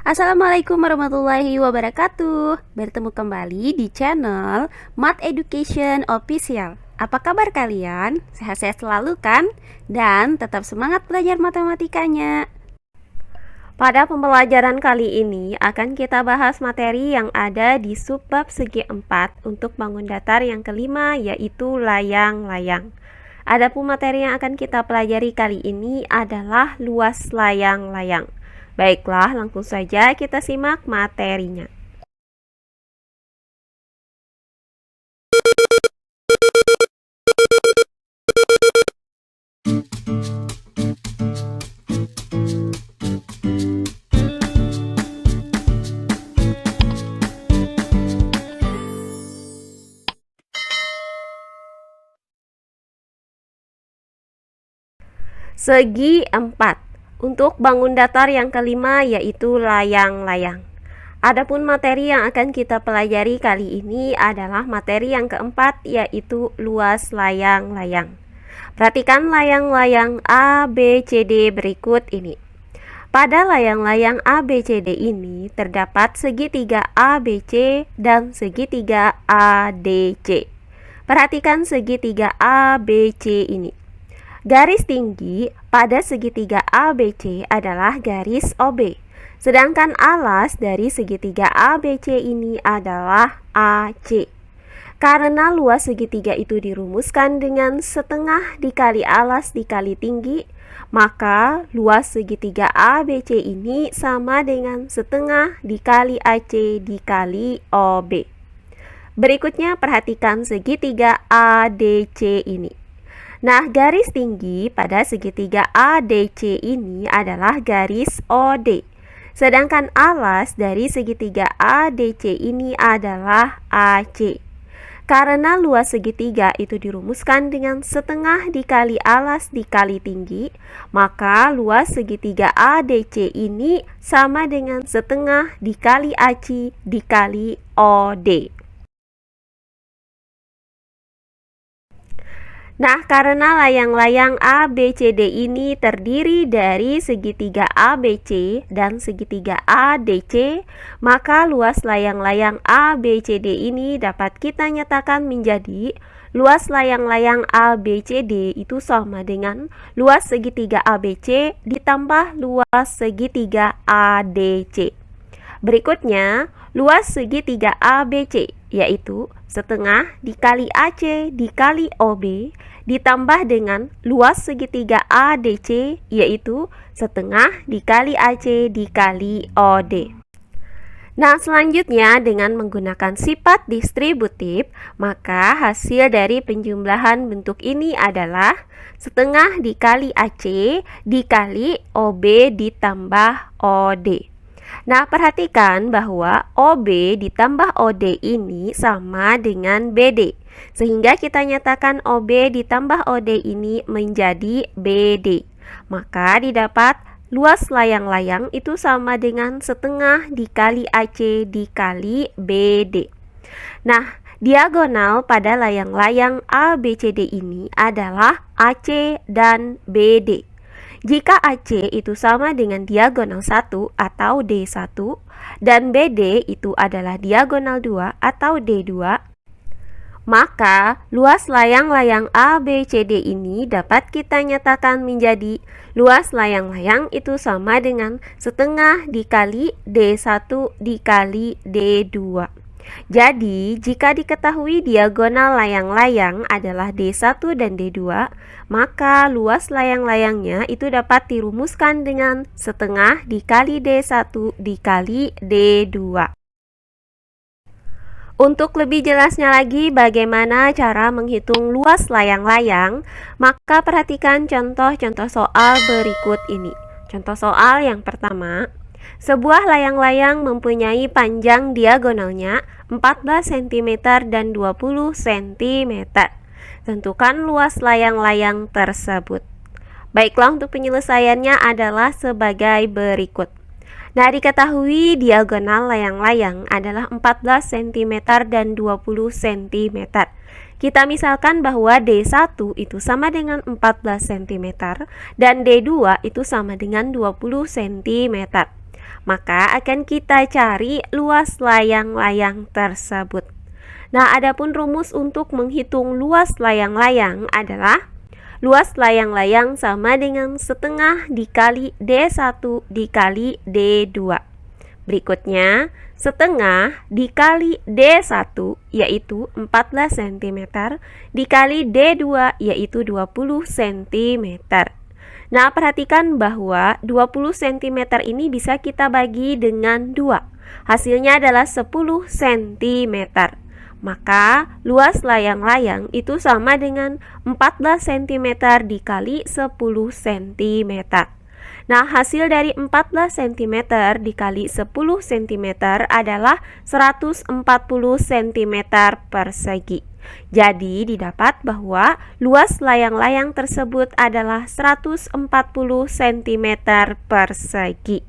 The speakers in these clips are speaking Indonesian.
Assalamualaikum warahmatullahi wabarakatuh. Bertemu kembali di channel Math Education Official. Apa kabar kalian? Sehat-sehat selalu kan? Dan tetap semangat belajar matematikanya. Pada pembelajaran kali ini akan kita bahas materi yang ada di subbab segi 4 untuk bangun datar yang kelima, yaitu layang-layang. Adapun materi yang akan kita pelajari kali ini adalah luas layang-layang. Baiklah, langsung saja kita simak materinya. Segi 4 untuk bangun datar yang kelima, yaitu layang-layang. Adapun materi yang akan kita pelajari kali ini adalah materi yang keempat, yaitu luas layang-layang. Perhatikan layang-layang A, B, C, D berikut ini. Pada layang-layang A, B, C, D ini terdapat segitiga ABC dan segitiga ADC. Perhatikan segitiga ABC ini. Garis tinggi pada segitiga ABC adalah garis OB. Sedangkan alas dari segitiga ABC ini adalah AC. Karena luas segitiga itu dirumuskan dengan setengah dikali alas dikali tinggi, maka luas segitiga ABC ini sama dengan setengah dikali AC dikali OB. Berikutnya perhatikan segitiga ADC ini. Nah, garis tinggi pada segitiga ADC ini adalah garis OD. Sedangkan alas dari segitiga ADC ini adalah AC. Karena luas segitiga itu dirumuskan dengan setengah dikali alas dikali tinggi, maka luas segitiga ADC ini sama dengan setengah dikali AC dikali OD. Nah, karena layang-layang ABCD ini terdiri dari segitiga ABC dan segitiga ADC, maka luas layang-layang ABCD ini dapat kita nyatakan menjadi luas layang-layang ABCD itu sama dengan luas segitiga ABC ditambah luas segitiga ADC. Berikutnya, luas segitiga ABC yaitu setengah dikali AC dikali OB ditambah dengan luas segitiga ADC yaitu setengah dikali AC dikali OD. Nah, selanjutnya dengan menggunakan sifat distributif, maka hasil dari penjumlahan bentuk ini adalah setengah dikali AC dikali OB ditambah OD. Nah, perhatikan bahwa OB ditambah OD ini sama dengan BD. Sehingga kita nyatakan OB ditambah OD ini menjadi BD. Maka didapat luas layang-layang itu sama dengan setengah dikali AC dikali BD. Nah, diagonal pada layang-layang ABCD ini adalah AC dan BD. Jika AC itu sama dengan diagonal 1 atau D1 dan BD itu adalah diagonal 2 atau D2, maka luas layang-layang ABCD ini dapat kita nyatakan menjadi luas layang-layang itu sama dengan setengah dikali D1 dikali D2. Jadi, jika diketahui diagonal layang-layang adalah D1 dan D2, maka luas layang-layangnya itu dapat dirumuskan dengan setengah dikali D1 dikali D2. Untuk lebih jelasnya lagi bagaimana cara menghitung luas layang-layang, maka perhatikan contoh-contoh soal berikut ini. Contoh soal yang pertama, sebuah layang-layang mempunyai panjang diagonalnya 14 cm dan 20 cm. Tentukan luas layang-layang tersebut. Baiklah, untuk penyelesaiannya adalah sebagai berikut. Nah, diketahui diagonal layang-layang adalah 14 cm dan 20 cm. Kita misalkan bahwa D1 itu sama dengan 14 cm dan D2 itu sama dengan 20 cm. maka akan kita cari luas layang-layang tersebut. Nah, adapun rumus untuk menghitung luas layang-layang adalah luas layang-layang sama dengan setengah dikali D1 dikali D2. Berikutnya, setengah dikali D1 yaitu 14 cm dikali D2 yaitu 20 cm. Nah, perhatikan bahwa 20 cm ini bisa kita bagi dengan 2. Hasilnya adalah 10 cm. Maka luas layang-layang itu sama dengan 14 cm dikali 10 cm. Nah, hasil dari 14 cm dikali 10 cm adalah 140 cm persegi. Jadi didapat bahwa luas layang-layang tersebut adalah 140 cm persegi.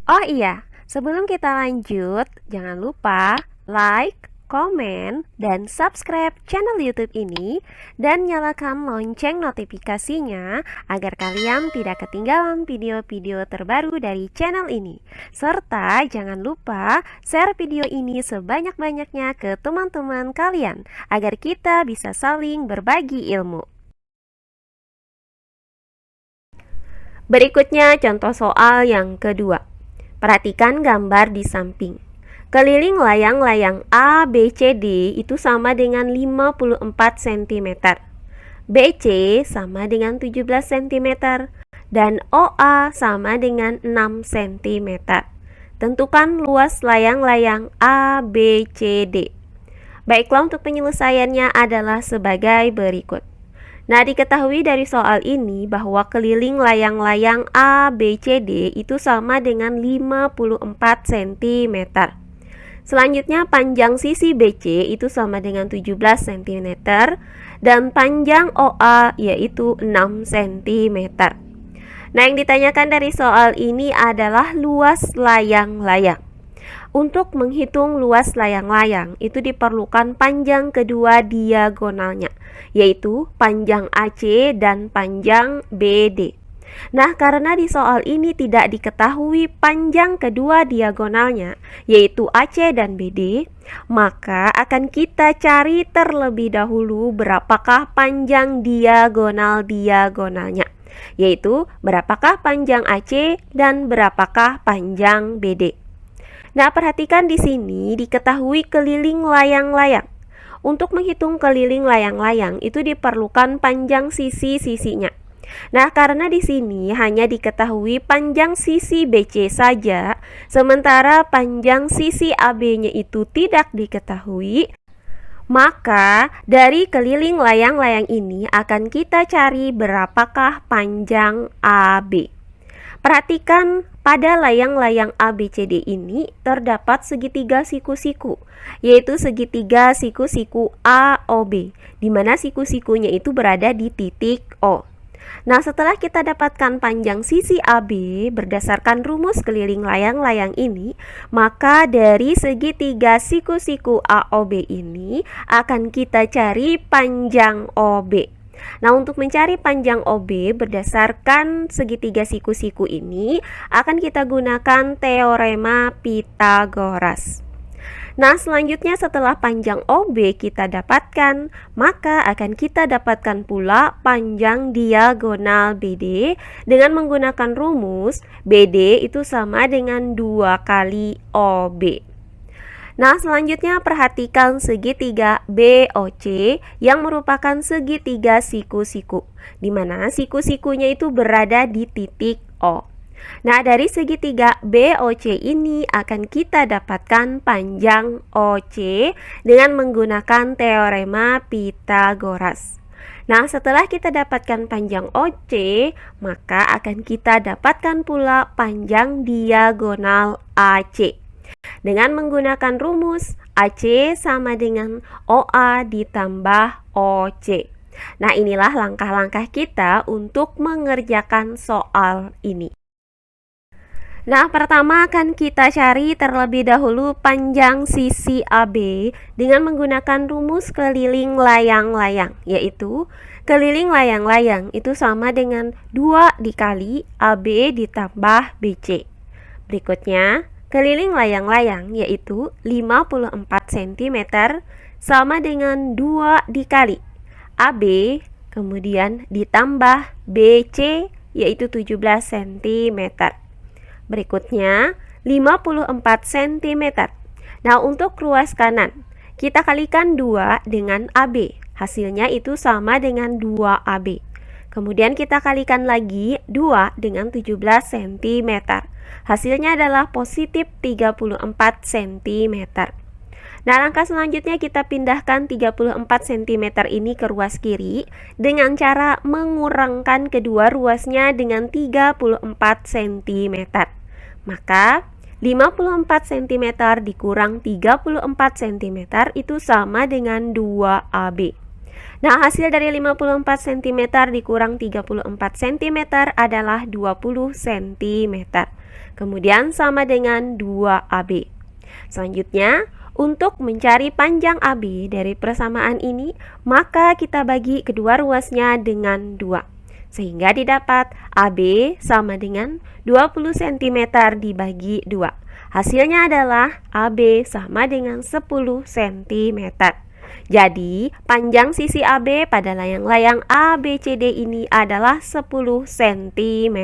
Oh iya, sebelum kita lanjut, jangan lupa like, komen, dan subscribe channel YouTube ini dan nyalakan lonceng notifikasinya agar kalian tidak ketinggalan video-video terbaru dari channel ini. Serta jangan lupa share video ini sebanyak-banyaknya ke teman-teman kalian agar kita bisa saling berbagi ilmu. Berikutnya contoh soal yang kedua. Perhatikan gambar di samping. Keliling layang-layang A, B, C, D itu sama dengan 54 cm. BC sama dengan 17 cm. Dan OA sama dengan 6 cm. Tentukan luas layang-layang A, B, C, D. Baiklah, untuk penyelesaiannya adalah sebagai berikut. Nah, diketahui dari soal ini bahwa keliling layang-layang A, B, C, D itu sama dengan 54 cm. Selanjutnya panjang sisi BC itu sama dengan 17 cm dan panjang OA yaitu 6 cm. Nah, yang ditanyakan dari soal ini adalah luas layang-layang. Untuk menghitung luas layang-layang itu diperlukan panjang kedua diagonalnya, yaitu panjang AC dan panjang BD. Nah, karena di soal ini tidak diketahui panjang kedua diagonalnya, yaitu AC dan BD, maka akan kita cari terlebih dahulu berapakah panjang diagonal-diagonalnya, yaitu berapakah panjang AC dan berapakah panjang BD. Nah, perhatikan di sini diketahui keliling layang-layang. Untuk menghitung keliling layang-layang itu diperlukan panjang sisi-sisinya. Nah, karena di sini hanya diketahui panjang sisi BC saja, sementara panjang sisi AB-nya itu tidak diketahui, maka dari keliling layang-layang ini akan kita cari berapakah panjang AB. Perhatikan pada layang-layang ABCD ini terdapat segitiga siku-siku, yaitu segitiga siku-siku AOB, di mana siku-sikunya itu berada di titik O. Nah, setelah kita dapatkan panjang sisi AB berdasarkan rumus keliling layang-layang ini, maka dari segitiga siku-siku AOB ini akan kita cari panjang OB. Nah, untuk mencari panjang OB berdasarkan segitiga siku-siku ini akan kita gunakan teorema Pythagoras. Nah, selanjutnya setelah panjang OB kita dapatkan, maka akan kita dapatkan pula panjang diagonal BD dengan menggunakan rumus BD itu sama dengan 2 kali OB. Nah, selanjutnya perhatikan segitiga BOC yang merupakan segitiga siku-siku, di mana siku-sikunya itu berada di titik O. Nah, dari segitiga BOC ini akan kita dapatkan panjang OC dengan menggunakan teorema Pythagoras. Nah, setelah kita dapatkan panjang OC, maka akan kita dapatkan pula panjang diagonal AC. Dengan menggunakan rumus AC sama dengan OA ditambah OC. Nah, inilah langkah-langkah kita untuk mengerjakan soal ini. Nah, pertama akan kita cari terlebih dahulu panjang sisi AB dengan menggunakan rumus keliling layang-layang, yaitu keliling layang-layang itu sama dengan 2 dikali AB ditambah BC. Berikutnya, keliling layang-layang yaitu 54 cm sama dengan 2 dikali AB, kemudian ditambah BC yaitu 17 cm. Berikutnya, 54 cm. Nah, untuk ruas kanan, kita kalikan 2 dengan AB. Hasilnya itu sama dengan 2 AB. Kemudian kita kalikan lagi 2 dengan 17 cm. Hasilnya adalah positif 34 cm. Nah, langkah selanjutnya kita pindahkan 34 cm ini ke ruas kiri dengan cara mengurangkan kedua ruasnya dengan 34 cm. Maka 54 cm dikurang 34 cm itu sama dengan 2 AB. Nah, hasil dari 54 cm dikurang 34 cm adalah 20 cm. Kemudian sama dengan 2 AB. Selanjutnya, untuk mencari panjang AB dari persamaan ini, maka kita bagi kedua ruasnya dengan 2. Sehingga didapat AB sama dengan 20 cm dibagi 2. Hasilnya adalah AB sama dengan 10 cm. Jadi, panjang sisi AB pada layang-layang ABCD ini adalah 10 cm.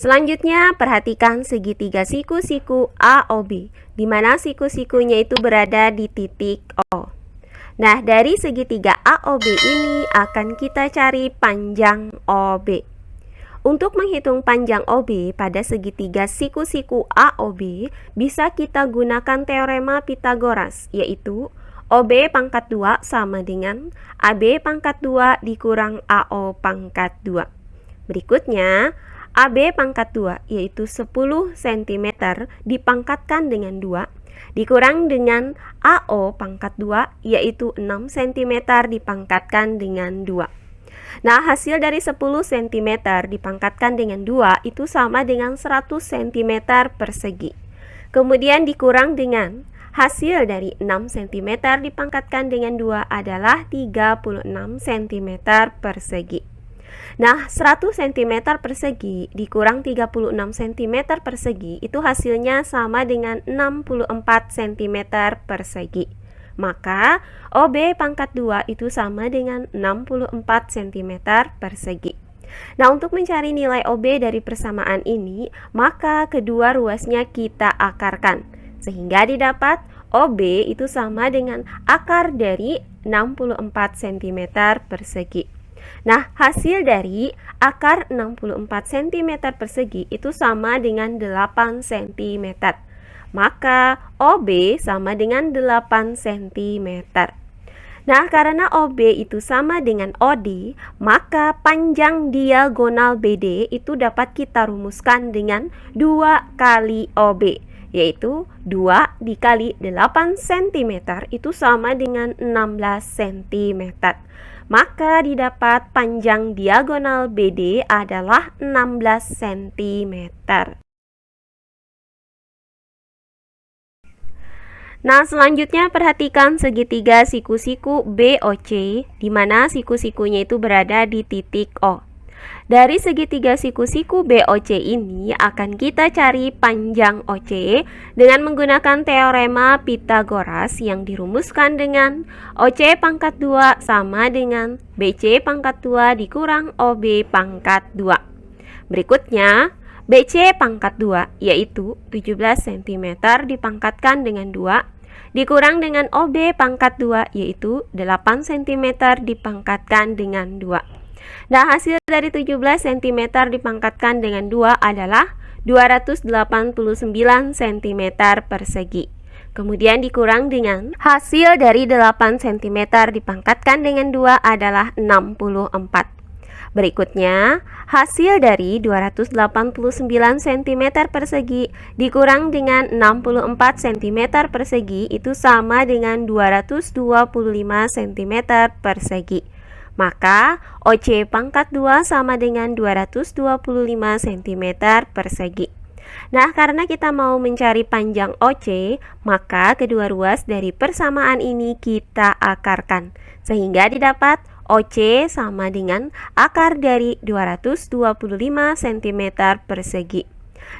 Selanjutnya, perhatikan segitiga siku-siku AOB, di mana siku-sikunya itu berada di titik O. Nah, dari segitiga AOB ini akan kita cari panjang OB. Untuk menghitung panjang OB pada segitiga siku-siku AOB, bisa kita gunakan teorema Pythagoras, yaitu OB pangkat 2 sama dengan AB pangkat 2 dikurang AO pangkat 2. Berikutnya, AB pangkat 2 yaitu 10 cm dipangkatkan dengan 2 dikurang dengan AO pangkat 2 yaitu 6 cm dipangkatkan dengan 2. Nah, hasil dari 10 cm dipangkatkan dengan 2 itu sama dengan 100 cm persegi. Kemudian dikurang dengan hasil dari 6 cm dipangkatkan dengan 2 adalah 36 cm persegi. Nah, 100 cm persegi dikurang 36 cm persegi itu hasilnya sama dengan 64 cm persegi. Maka, OB pangkat 2 itu sama dengan 64 cm persegi. Nah, untuk mencari nilai OB dari persamaan ini, maka kedua ruasnya kita akarkan. Sehingga didapat OB itu sama dengan akar dari 64 cm persegi. Nah, hasil dari akar 64 cm persegi itu sama dengan 8 cm. Maka OB sama dengan 8 cm. Nah, karena OB itu sama dengan OD, maka panjang diagonal BD itu dapat kita rumuskan dengan 2 kali OB, yaitu 2 dikali 8 cm itu sama dengan 16 cm. Maka didapat panjang diagonal BD adalah 16 cm. Nah, selanjutnya perhatikan segitiga siku-siku BOC, di mana siku-sikunya itu berada di titik O. Dari segitiga siku-siku BOC ini akan kita cari panjang OC dengan menggunakan teorema Pythagoras yang dirumuskan dengan OC pangkat 2 sama dengan BC pangkat 2 dikurang OB pangkat 2. Berikutnya, BC pangkat 2 yaitu 17 cm dipangkatkan dengan 2 dikurang dengan OB pangkat 2 yaitu 8 cm dipangkatkan dengan 2. Nah, hasil dari 17 cm dipangkatkan dengan 2 adalah 289 cm persegi. Kemudian dikurang dengan hasil dari 8 cm dipangkatkan dengan 2 adalah 64. Berikutnya, hasil dari 289 cm persegi dikurang dengan 64 cm persegi itu sama dengan 225 cm persegi. Maka OC pangkat 2 sama dengan 225 cm persegi. Nah, karena kita mau mencari panjang OC, maka kedua ruas dari persamaan ini kita akarkan. Sehingga didapat OC sama dengan akar dari 225 cm persegi.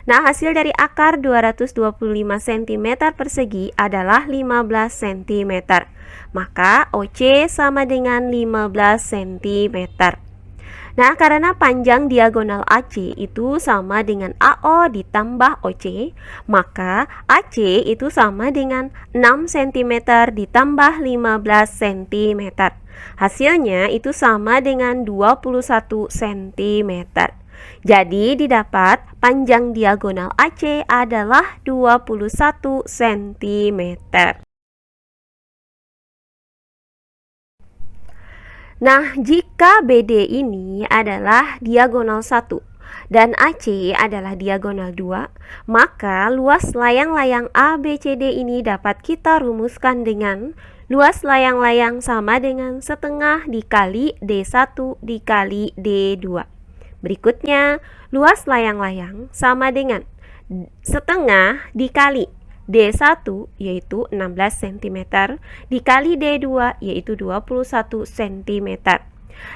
Nah, hasil dari akar 225 cm persegi adalah 15 cm. Maka OC sama dengan 15 cm. Nah, karena panjang diagonal AC itu sama dengan AO ditambah OC, maka AC itu sama dengan 6 cm ditambah 15 cm. Hasilnya itu sama dengan 21 cm. Jadi didapat panjang diagonal AC adalah 21 cm. Nah, jika BD ini adalah diagonal 1 dan AC adalah diagonal 2, maka luas layang-layang ABCD ini dapat kita rumuskan dengan luas layang-layang sama dengan setengah dikali D1 dikali D2. Berikutnya, luas layang-layang sama dengan setengah dikali D1 yaitu 16 cm dikali D2 yaitu 21 cm.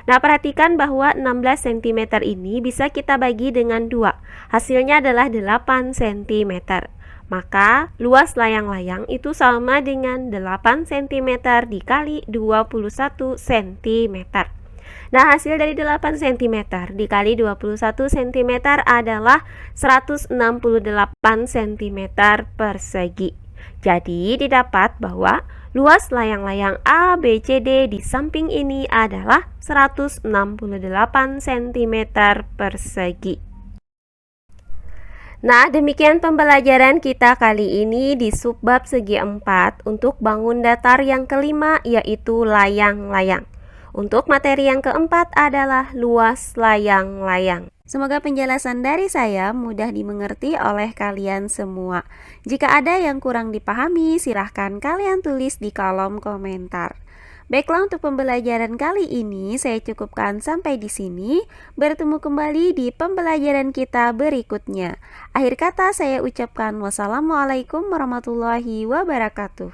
Nah, perhatikan bahwa 16 cm ini bisa kita bagi dengan 2. Hasilnya adalah 8 cm. Maka luas layang-layang itu sama dengan 8 cm dikali 21 cm. Nah, hasil dari 8 cm dikali 21 cm adalah 168 cm persegi. Jadi didapat bahwa luas layang-layang ABCD di samping ini adalah 168 cm persegi. Nah, demikian pembelajaran kita kali ini di subbab segi 4 untuk bangun datar yang kelima, yaitu layang-layang. Untuk materi yang keempat adalah luas layang-layang. Semoga penjelasan dari saya mudah dimengerti oleh kalian semua. Jika ada yang kurang dipahami, silahkan kalian tulis di kolom komentar. Baiklah, untuk pembelajaran kali ini saya cukupkan sampai di sini. Bertemu kembali di pembelajaran kita berikutnya. Akhir kata saya ucapkan wassalamualaikum warahmatullahi wabarakatuh.